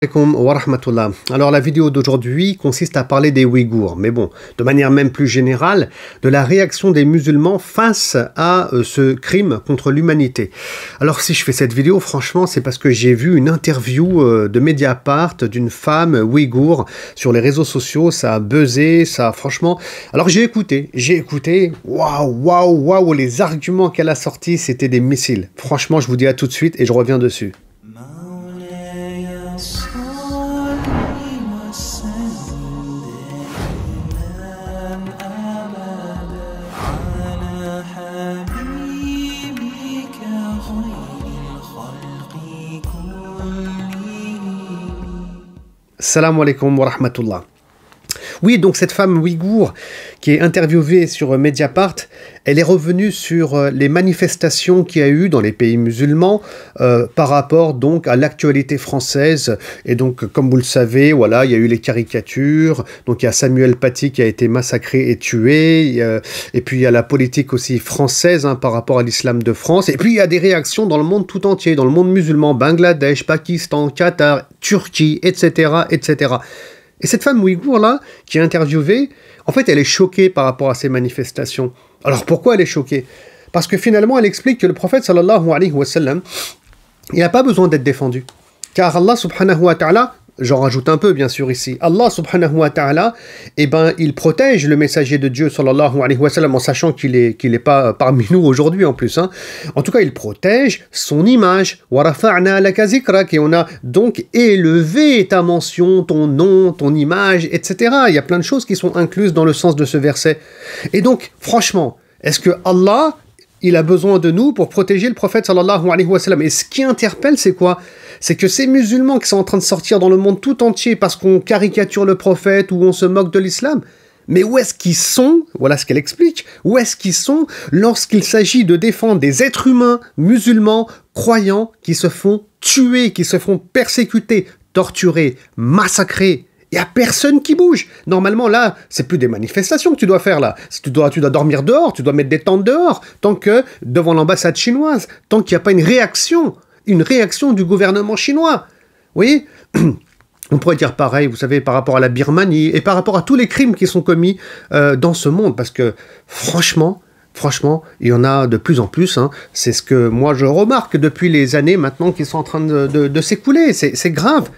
Alaikum wa rahmatullah. Alors la vidéo d'aujourd'hui consiste à parler des Ouïghours, mais bon, de manière même plus générale, de la réaction des musulmans face à ce crime contre l'humanité. Alors si je fais cette vidéo, franchement, c'est parce que j'ai vu une interview de Mediapart d'une femme ouïghour sur les réseaux sociaux, ça a buzzé, ça franchement... Alors j'ai écouté, waouh, les arguments qu'elle a sortis, c'était des missiles. Franchement, je vous dis à tout de suite et je reviens dessus. Salam alaikum wa rahmatullah. Oui, donc cette femme ouïghour qui est interviewée sur Mediapart, elle est revenue sur les manifestations qu'il y a eu dans les pays musulmans par rapport donc à l'actualité française. Et donc, comme vous le savez, voilà, il y a eu les caricatures. Donc, il y a Samuel Paty qui a été massacré et tué. Et puis, il y a la politique aussi française par rapport à l'islam de France. Et puis, il y a des réactions dans le monde tout entier, dans le monde musulman, Bangladesh, Pakistan, Qatar, Turquie, etc., etc. Et cette femme ouïghour-là, qui est interviewée, en fait, elle est choquée par rapport à ces manifestations. Alors, pourquoi elle est choquée? Parce que finalement, elle explique que le prophète, sallallahu alayhi wa sallam, il n'a pas besoin d'être défendu. Car Allah, subhanahu wa ta'ala, j'en rajoute un peu, bien sûr, ici, Allah, subhanahu wa ta'ala, eh ben, il protège le messager de Dieu, sallallahu alayhi wa sallam, en sachant qu'il est pas parmi nous aujourd'hui, en plus. En tout cas, il protège son image. Wa rafa'na laka zikrak, et on a donc élevé ta mention, ton nom, ton image, etc. Il y a plein de choses qui sont incluses dans le sens de ce verset. Et donc, franchement, est-ce que Allah, il a besoin de nous pour protéger le prophète sallallahu alayhi wa sallam? Et ce qui interpelle, c'est quoi? C'est que ces musulmans qui sont en train de sortir dans le monde tout entier parce qu'on caricature le prophète ou on se moque de l'islam, mais où est-ce qu'ils sont? Voilà ce qu'elle explique. Où est-ce qu'ils sont lorsqu'il s'agit de défendre des êtres humains musulmans, croyants, qui se font tuer, qui se font persécuter, torturer, massacrer? Il n'y a personne qui bouge. Normalement, là, c'est plus des manifestations que tu dois faire, là. Tu dois dormir dehors, tu dois mettre des tentes dehors, tant que, devant l'ambassade chinoise, tant qu'il n'y a pas une réaction du gouvernement chinois. Vous voyez? On pourrait dire pareil, vous savez, par rapport à la Birmanie, et par rapport à tous les crimes qui sont commis dans ce monde, parce que, franchement, il y en a de plus en plus. C'est ce que moi je remarque depuis les années maintenant qui sont en train de s'écouler. C'est grave.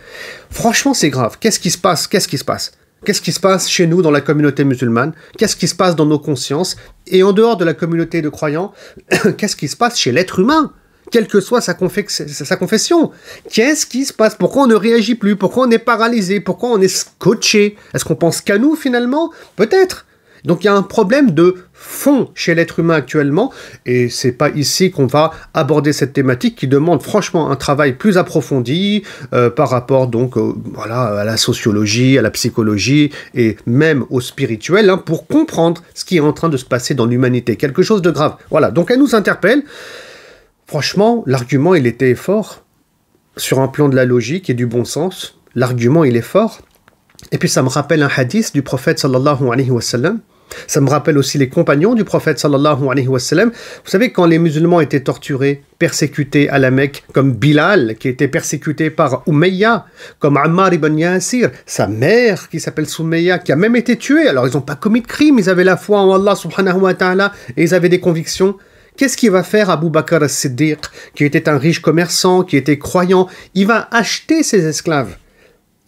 Franchement, c'est grave. Qu'est-ce qui se passe? Qu'est-ce qui se passe chez nous dans la communauté musulmane? Qu'est-ce qui se passe dans nos consciences? Et en dehors de la communauté de croyants, qu'est-ce qui se passe chez l'être humain? Quelle que soit sa confession. Qu'est-ce qui se passe? Pourquoi on ne réagit plus? Pourquoi on est paralysé? Pourquoi on est scotché? Est-ce qu'on pense qu'à nous finalement? Peut-être. Donc il y a un problème de fond chez l'être humain actuellement, et c'est pas ici qu'on va aborder cette thématique qui demande franchement un travail plus approfondi par rapport donc voilà, à la sociologie, à la psychologie et même au spirituel, pour comprendre ce qui est en train de se passer dans l'humanité, quelque chose de grave. Voilà, donc elle nous interpelle. Franchement, l'argument il était fort sur un plan de la logique et du bon sens. L'argument il est fort. Et puis ça me rappelle un hadith du prophète sallallahu alayhi wa sallam. Ça me rappelle aussi les compagnons du prophète sallallahu alayhi wa sallam. Vous savez, quand les musulmans étaient torturés, persécutés à la Mecque, comme Bilal, qui était persécuté par Umayya, comme Ammar ibn Yasir, sa mère qui s'appelle Soumayya, qui a même été tuée. Alors ils n'ont pas commis de crime, ils avaient la foi en Allah subhanahu wa ta'ala, et ils avaient des convictions. Qu'est-ce qu'il va faire Abu Bakr as-Siddiq, qui était un riche commerçant, qui était croyant? Il va acheter ses esclaves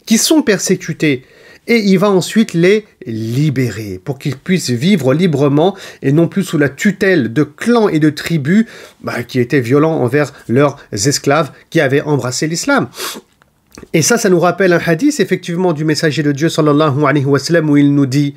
qui sont persécutés, et il va ensuite les libérer pour qu'ils puissent vivre librement et non plus sous la tutelle de clans et de tribus qui étaient violents envers leurs esclaves qui avaient embrassé l'islam. Et ça nous rappelle un hadith effectivement du messager de Dieu sallallahu alayhi wa sallam où il nous dit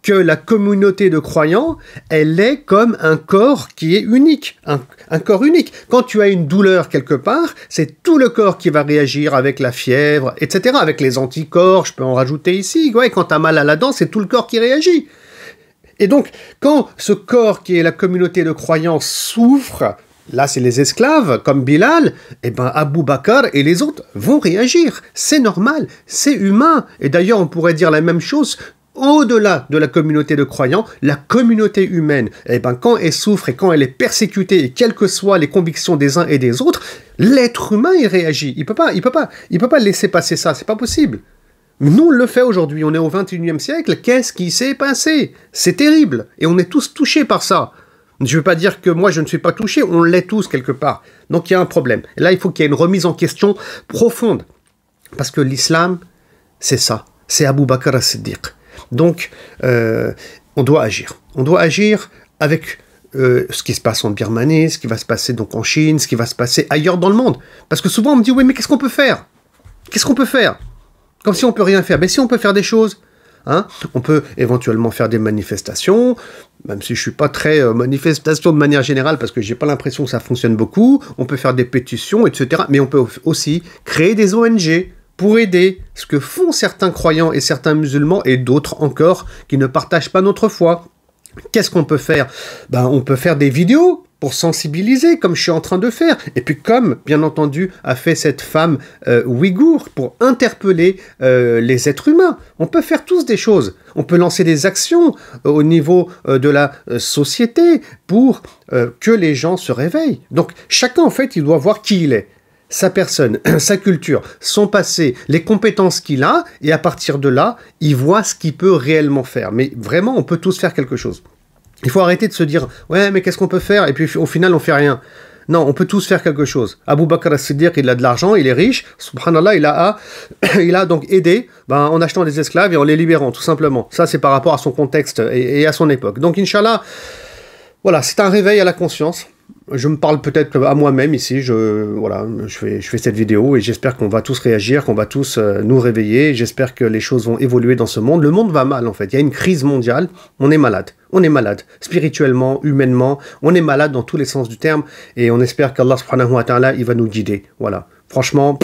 que la communauté de croyants, elle est comme un corps qui est unique, un corps unique. Quand tu as une douleur quelque part, c'est tout le corps qui va réagir avec la fièvre, etc., avec les anticorps, je peux en rajouter ici. Ouais, quand tu as mal à la dent, c'est tout le corps qui réagit. Et donc, quand ce corps qui est la communauté de croyants souffre, là c'est les esclaves, comme Bilal, eh ben Abu Bakr et les autres vont réagir. C'est normal, c'est humain. Et d'ailleurs, on pourrait dire la même chose au-delà de la communauté de croyants, la communauté humaine, eh ben, quand elle souffre et quand elle est persécutée, et quelles que soient les convictions des uns et des autres, l'être humain, il réagit. Il peut pas laisser passer ça, c'est pas possible. Mais nous, on le fait aujourd'hui, on est au 21e siècle, qu'est-ce qui s'est passé? C'est terrible, et on est tous touchés par ça. Je ne veux pas dire que moi je ne suis pas touché, on l'est tous quelque part. Donc il y a un problème. Et là, il faut qu'il y ait une remise en question profonde. Parce que l'islam, c'est ça. C'est Abu Bakr as-Siddiq. Donc, on doit agir. On doit agir avec ce qui se passe en Birmanie, ce qui va se passer donc en Chine, ce qui va se passer ailleurs dans le monde. Parce que souvent on me dit, oui, mais qu'est-ce qu'on peut faire? Qu'est-ce qu'on peut faire? Comme si on peut rien faire. Mais si on peut faire des choses. Hein, on peut éventuellement faire des manifestations, même si je suis pas très manifestation de manière générale, parce que j'ai pas l'impression que ça fonctionne beaucoup. On peut faire des pétitions, etc. Mais on peut aussi créer des ONG pour aider ce que font certains croyants et certains musulmans, et d'autres encore qui ne partagent pas notre foi. Qu'est-ce qu'on peut faire? Ben, on peut faire des vidéos pour sensibiliser, comme je suis en train de faire. Et puis comme, bien entendu, a fait cette femme ouïghour, pour interpeller les êtres humains. On peut faire tous des choses. On peut lancer des actions au niveau de la société pour que les gens se réveillent. Donc chacun, en fait, il doit voir qui il est. Sa personne, sa culture, son passé, les compétences qu'il a, et à partir de là, il voit ce qu'il peut réellement faire. Mais vraiment, on peut tous faire quelque chose. Il faut arrêter de se dire « Ouais, mais qu'est-ce qu'on peut faire ?» Et puis au final, on fait rien. Non, on peut tous faire quelque chose. Abu Bakr as-Siddiq, il a de l'argent, il est riche. Subhanallah, il a donc aidé en achetant des esclaves et en les libérant, tout simplement. Ça, c'est par rapport à son contexte et à son époque. Donc, Inch'Allah, voilà, c'est un réveil à la conscience. Je me parle peut-être à moi-même ici, je fais cette vidéo et j'espère qu'on va tous réagir, qu'on va tous nous réveiller, j'espère que les choses vont évoluer dans ce monde. Le monde va mal en fait, il y a une crise mondiale, on est malade, spirituellement, humainement, on est malade dans tous les sens du terme et on espère qu'Allah subhanahu wa ta'ala, il va nous guider, voilà. Franchement,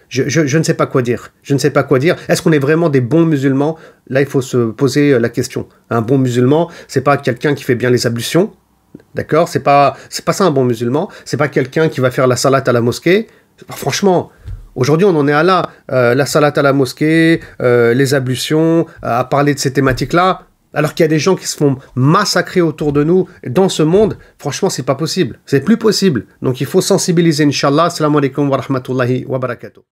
je ne sais pas quoi dire, Est-ce qu'on est vraiment des bons musulmans? Là, il faut se poser la question. Un bon musulman, c'est pas quelqu'un qui fait bien les ablutions. D'accord, c'est pas ça un bon musulman, c'est pas quelqu'un qui va faire la salat à la mosquée. Franchement, aujourd'hui on en est à là, la salat à la mosquée, les ablutions, à parler de ces thématiques-là, alors qu'il y a des gens qui se font massacrer autour de nous dans ce monde. Franchement, c'est pas possible, c'est plus possible. Donc il faut sensibiliser, Inch'Allah. Assalamu alaikum wa rahmatullahi wa barakatuh.